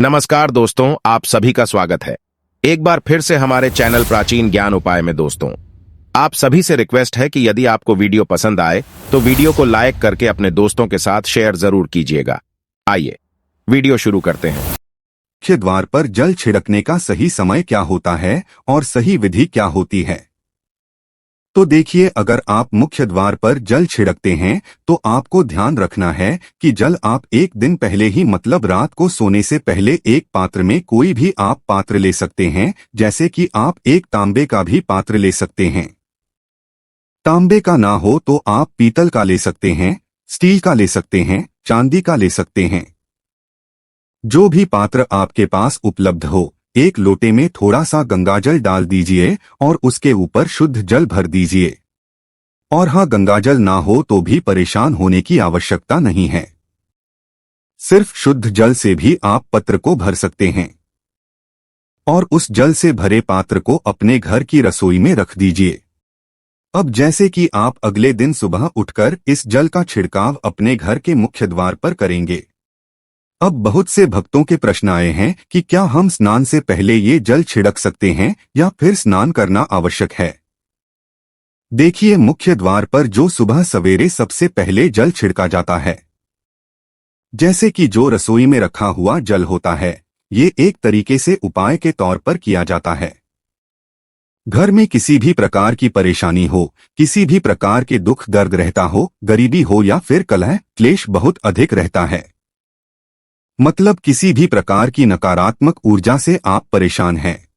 नमस्कार दोस्तों, आप सभी का स्वागत है एक बार फिर से हमारे चैनल प्राचीन ज्ञान उपाय में। दोस्तों, आप सभी से रिक्वेस्ट है कि यदि आपको वीडियो पसंद आए तो वीडियो को लाइक करके अपने दोस्तों के साथ शेयर जरूर कीजिएगा। आइए वीडियो शुरू करते हैं। मुख्य द्वार पर जल छिड़कने का सही समय क्या होता है और सही विधि क्या होती है? तो देखिए, अगर आप मुख्य द्वार पर जल छिड़कते हैं तो आपको ध्यान रखना है कि जल आप एक दिन पहले ही मतलब रात को सोने से पहले एक पात्र में, कोई भी आप पात्र ले सकते हैं, जैसे कि आप एक तांबे का भी पात्र ले सकते हैं। तांबे का ना हो तो आप पीतल का ले सकते हैं, स्टील का ले सकते हैं, चांदी का ले सकते हैं। जो भी पात्र आपके पास उपलब्ध हो, एक लोटे में थोड़ा सा गंगाजल डाल दीजिए और उसके ऊपर शुद्ध जल भर दीजिए। और हाँ, गंगाजल ना हो तो भी परेशान होने की आवश्यकता नहीं है। सिर्फ शुद्ध जल से भी आप पत्र को भर सकते हैं और उस जल से भरे पात्र को अपने घर की रसोई में रख दीजिए। अब जैसे कि आप अगले दिन सुबह उठकर इस जल का छिड़काव अपने घर के मुख्य द्वार पर करेंगे। अब बहुत से भक्तों के प्रश्न आए हैं कि क्या हम स्नान से पहले ये जल छिड़क सकते हैं या फिर स्नान करना आवश्यक है? देखिए, मुख्य द्वार पर जो सुबह सवेरे सबसे पहले जल छिड़का जाता है, जैसे कि जो रसोई में रखा हुआ जल होता है, ये एक तरीके से उपाय के तौर पर किया जाता है। घर में किसी भी प्रकार की परेशानी हो, किसी भी प्रकार के दुख दर्द रहता हो, गरीबी हो या फिर कलह क्लेश बहुत अधिक रहता है, मतलब किसी भी प्रकार की नकारात्मक ऊर्जा से आप परेशान हैं,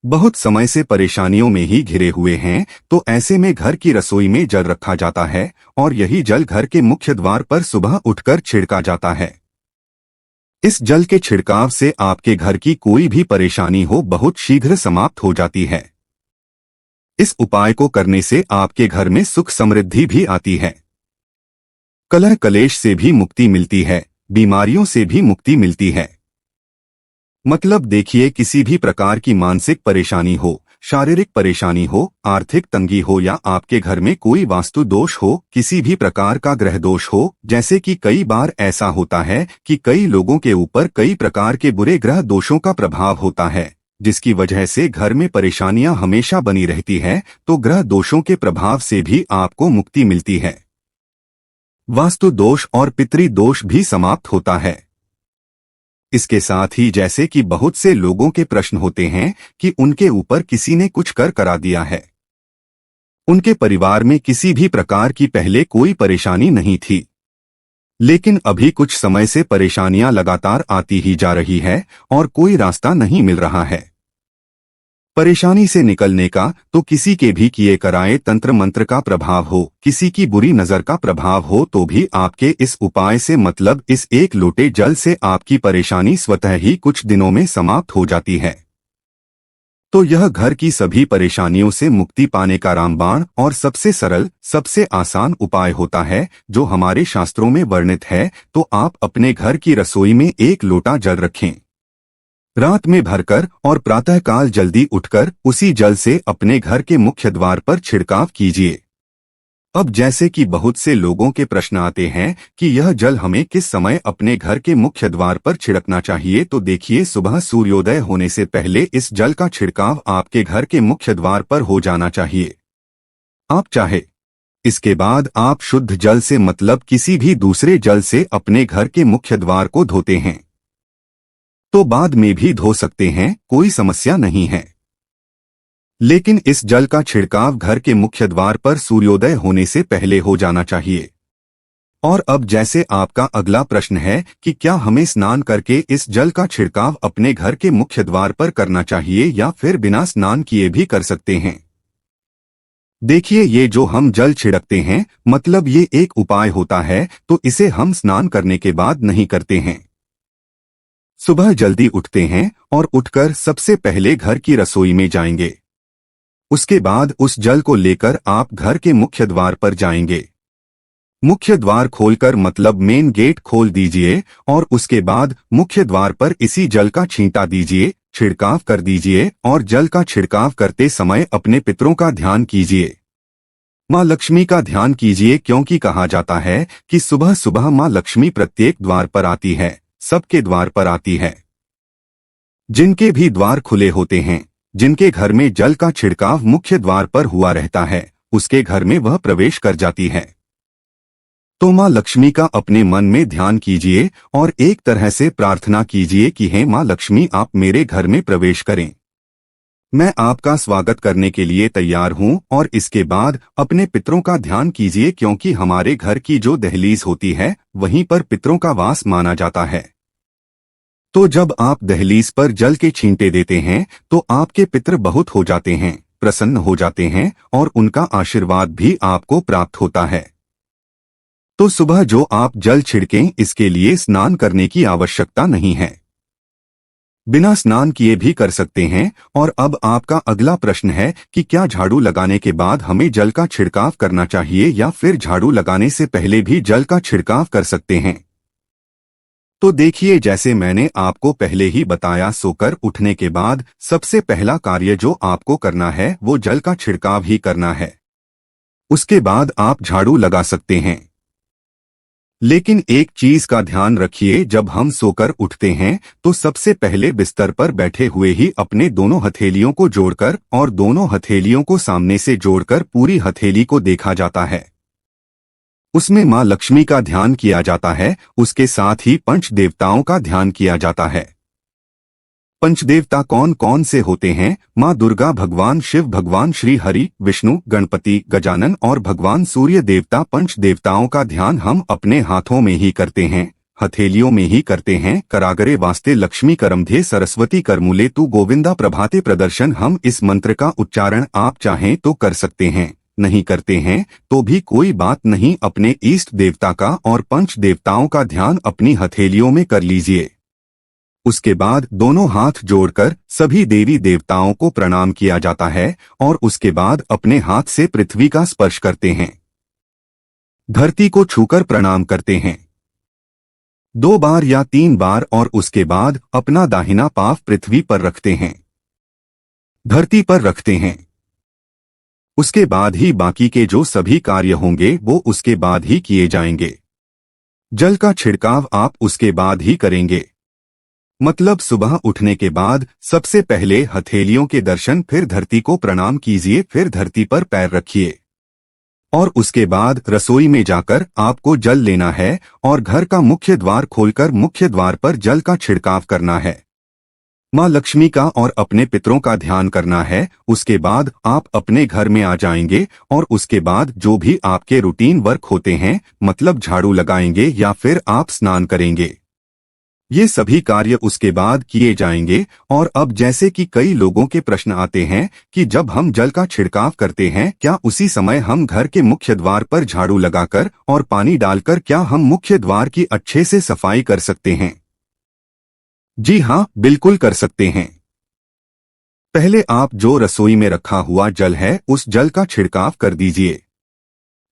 बहुत समय से परेशानियों में ही घिरे हुए हैं, तो ऐसे में घर की रसोई में जल रखा जाता है और यही जल घर के मुख्य द्वार पर सुबह उठकर छिड़का जाता है। इस जल के छिड़काव से आपके घर की कोई भी परेशानी हो बहुत शीघ्र समाप्त हो जाती है। इस उपाय को करने से आपके घर में सुख समृद्धि भी आती है, कलह कलेश से भी मुक्ति मिलती है, बीमारियों से भी मुक्ति मिलती है। मतलब देखिए, किसी भी प्रकार की मानसिक परेशानी हो, शारीरिक परेशानी हो, आर्थिक तंगी हो या आपके घर में कोई वास्तु दोष हो, किसी भी प्रकार का ग्रह दोष हो, जैसे कि कई बार ऐसा होता है कि कई लोगों के ऊपर कई प्रकार के बुरे ग्रह दोषों का प्रभाव होता है, जिसकी वजह से घर में परेशानियां हमेशा बनी रहती है, तो ग्रह दोषों के प्रभाव से भी आपको मुक्ति मिलती है। वास्तु दोष और पितृ दोष भी समाप्त होता है। इसके साथ ही जैसे कि बहुत से लोगों के प्रश्न होते हैं कि उनके ऊपर किसी ने कुछ करा दिया है, उनके परिवार में किसी भी प्रकार की पहले कोई परेशानी नहीं थी, लेकिन अभी कुछ समय से परेशानियां लगातार आती ही जा रही है और कोई रास्ता नहीं मिल रहा है परेशानी से निकलने का। तो किसी के भी किए कराए तंत्र मंत्र का प्रभाव हो, किसी की बुरी नजर का प्रभाव हो, तो भी आपके इस उपाय से, मतलब इस एक लोटे जल से, आपकी परेशानी स्वतः ही कुछ दिनों में समाप्त हो जाती है। तो यह घर की सभी परेशानियों से मुक्ति पाने का रामबाण और सबसे सरल, सबसे आसान उपाय होता है, जो हमारे शास्त्रों में वर्णित है। तो आप अपने घर की रसोई में एक लोटा जल रखें, रात में भरकर और प्रातःकाल जल्दी उठकर उसी जल से अपने घर के मुख्य द्वार पर छिड़काव कीजिए। अब जैसे कि बहुत से लोगों के प्रश्न आते हैं कि यह जल हमें किस समय अपने घर के मुख्य द्वार पर छिड़कना चाहिए, तो देखिए, सुबह सूर्योदय होने से पहले इस जल का छिड़काव आपके घर के मुख्य द्वार पर हो जाना चाहिए। आप चाहे इसके बाद आप शुद्ध जल से, मतलब किसी भी दूसरे जल से अपने घर के मुख्य द्वार को धोते हैं तो बाद में भी धो सकते हैं, कोई समस्या नहीं है। लेकिन इस जल का छिड़काव घर के मुख्य द्वार पर सूर्योदय होने से पहले हो जाना चाहिए। और अब जैसे आपका अगला प्रश्न है कि क्या हमें स्नान करके इस जल का छिड़काव अपने घर के मुख्य द्वार पर करना चाहिए या फिर बिना स्नान किए भी कर सकते हैं? देखिए, ये जो हम जल छिड़कते हैं, मतलब ये एक उपाय होता है, तो इसे हम स्नान करने के बाद नहीं करते हैं। सुबह जल्दी उठते हैं और उठकर सबसे पहले घर की रसोई में जाएंगे। उसके बाद उस जल को लेकर आप घर के मुख्य द्वार पर जाएंगे। मुख्य द्वार खोलकर, मतलब मेन गेट खोल दीजिए और उसके बाद मुख्य द्वार पर इसी जल का छींटा दीजिए, छिड़काव कर दीजिए। और जल का छिड़काव करते समय अपने पितरों का ध्यान कीजिए, माँ लक्ष्मी का ध्यान कीजिए, क्योंकि कहा जाता है कि सुबह सुबह माँ लक्ष्मी प्रत्येक द्वार पर आती है, सबके द्वार पर आती है। जिनके भी द्वार खुले होते हैं, जिनके घर में जल का छिड़काव मुख्य द्वार पर हुआ रहता है, उसके घर में वह प्रवेश कर जाती है। तो माँ लक्ष्मी का अपने मन में ध्यान कीजिए और एक तरह से प्रार्थना कीजिए कि हे माँ लक्ष्मी, आप मेरे घर में प्रवेश करें। मैं आपका स्वागत करने के लिए तैयार हूँ। और इसके बाद अपने पितरों का ध्यान कीजिए, क्योंकि हमारे घर की जो दहलीज होती है वहीं पर पितरों का वास माना जाता है। तो जब आप दहलीज पर जल के छींटे देते हैं तो आपके पितर बहुत हो जाते हैं, प्रसन्न हो जाते हैं और उनका आशीर्वाद भी आपको प्राप्त होता है। तो सुबह जो आप जल छिड़कें, इसके लिए स्नान करने की आवश्यकता नहीं है, बिना स्नान किए भी कर सकते हैं। और अब आपका अगला प्रश्न है कि क्या झाड़ू लगाने के बाद हमें जल का छिड़काव करना चाहिए या फिर झाड़ू लगाने से पहले भी जल का छिड़काव कर सकते हैं। तो देखिए, जैसे मैंने आपको पहले ही बताया, सोकर उठने के बाद सबसे पहला कार्य जो आपको करना है वो जल का छिड़काव ही करना है। उसके बाद आप झाड़ू लगा सकते हैं। लेकिन एक चीज का ध्यान रखिए, जब हम सोकर उठते हैं तो सबसे पहले बिस्तर पर बैठे हुए ही अपने दोनों हथेलियों को जोड़कर और दोनों हथेलियों को सामने से जोड़कर पूरी हथेली को देखा जाता है। उसमें माँ लक्ष्मी का ध्यान किया जाता है, उसके साथ ही पंच देवताओं का ध्यान किया जाता है। पंचदेवता कौन कौन से होते हैं? माँ दुर्गा, भगवान शिव, भगवान श्री हरि, विष्णु, गणपति, गजानन और भगवान सूर्य देवता। पंच देवताओं का ध्यान हम अपने हाथों में ही करते हैं, हथेलियों में ही करते हैं। करागरे वास्ते लक्ष्मी करमधे सरस्वती करमूले तू गोविंदा प्रभाते प्रदर्शन। हम इस मंत्र का उच्चारण आप चाहें तो कर सकते हैं, नहीं करते हैं तो भी कोई बात नहीं। अपने इष्ट देवता का और पंच देवताओं का ध्यान अपनी हथेलियों में कर लीजिए। उसके बाद दोनों हाथ जोड़कर सभी देवी देवताओं को प्रणाम किया जाता है और उसके बाद अपने हाथ से पृथ्वी का स्पर्श करते हैं, धरती को छूकर प्रणाम करते हैं 2 बार या 3 बार। और उसके बाद अपना दाहिना पांव पृथ्वी पर रखते हैं, धरती पर रखते हैं। उसके बाद ही बाकी के जो सभी कार्य होंगे वो उसके बाद ही किए जाएंगे। जल का छिड़काव आप उसके बाद ही करेंगे, मतलब सुबह उठने के बाद सबसे पहले हथेलियों के दर्शन, फिर धरती को प्रणाम कीजिए, फिर धरती पर पैर रखिए और उसके बाद रसोई में जाकर आपको जल लेना है और घर का मुख्य द्वार खोलकर मुख्य द्वार पर जल का छिड़काव करना है। माँ लक्ष्मी का और अपने पितरों का ध्यान करना है। उसके बाद आप अपने घर में आ जाएंगे और उसके बाद जो भी आपके रूटीन वर्क होते हैं, मतलब झाड़ू लगाएंगे या फिर आप स्नान करेंगे, ये सभी कार्य उसके बाद किए जाएंगे। और अब जैसे कि कई लोगों के प्रश्न आते हैं कि जब हम जल का छिड़काव करते हैं, क्या उसी समय हम घर के मुख्य द्वार पर झाड़ू लगाकर और पानी डालकर क्या हम मुख्य द्वार की अच्छे से सफाई कर सकते हैं? जी हाँ, बिल्कुल कर सकते हैं। पहले आप जो रसोई में रखा हुआ जल है उस जल का छिड़काव कर दीजिए।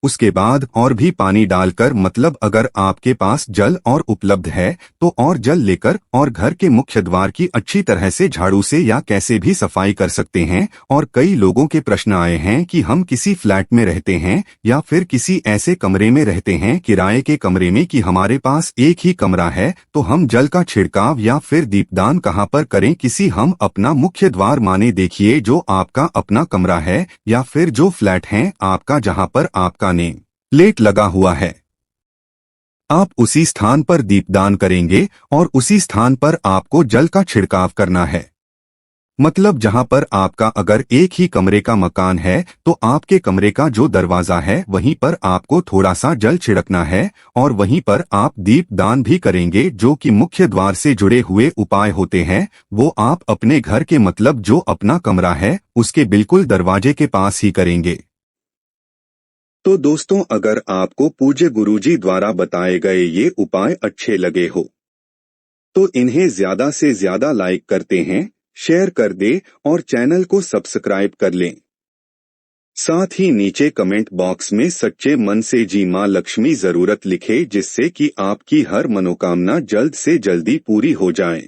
उसके बाद और भी पानी डालकर, मतलब अगर आपके पास जल और उपलब्ध है तो और जल लेकर और घर के मुख्य द्वार की अच्छी तरह से झाड़ू से या कैसे भी सफाई कर सकते हैं। और कई लोगों के प्रश्न आए हैं कि हम किसी फ्लैट में रहते हैं या फिर किसी ऐसे कमरे में रहते हैं, किराए के कमरे में, कि हमारे पास एक ही कमरा है, तो हम जल का छिड़काव या फिर दीपदान कहाँ पर करें? किसी हम अपना मुख्य द्वार माने देखिए जो आपका अपना कमरा है या फिर जो फ्लैट है आपका, जहाँ पर आपका नेम प्लेट लगा हुआ है, आप उसी स्थान पर दीपदान करेंगे और उसी स्थान पर आपको जल का छिड़काव करना है। मतलब जहां पर आपका अगर एक ही कमरे का मकान है तो आपके कमरे का जो दरवाजा है वहीं पर आपको थोड़ा सा जल छिड़कना है और वहीं पर आप दीपदान भी करेंगे। जो कि मुख्य द्वार से जुड़े हुए उपाय होते हैं वो आप अपने घर के, मतलब जो अपना कमरा है उसके बिल्कुल दरवाजे के पास ही करेंगे। तो दोस्तों, अगर आपको पूज्य गुरुजी द्वारा बताए गए ये उपाय अच्छे लगे हो तो इन्हें ज्यादा से ज्यादा लाइक करते हैं, शेयर कर दे और चैनल को सब्सक्राइब कर लें। साथ ही नीचे कमेंट बॉक्स में सच्चे मन से जी माँ लक्ष्मी जरूरत लिखे, जिससे कि आपकी हर मनोकामना जल्द से जल्दी पूरी हो जाए।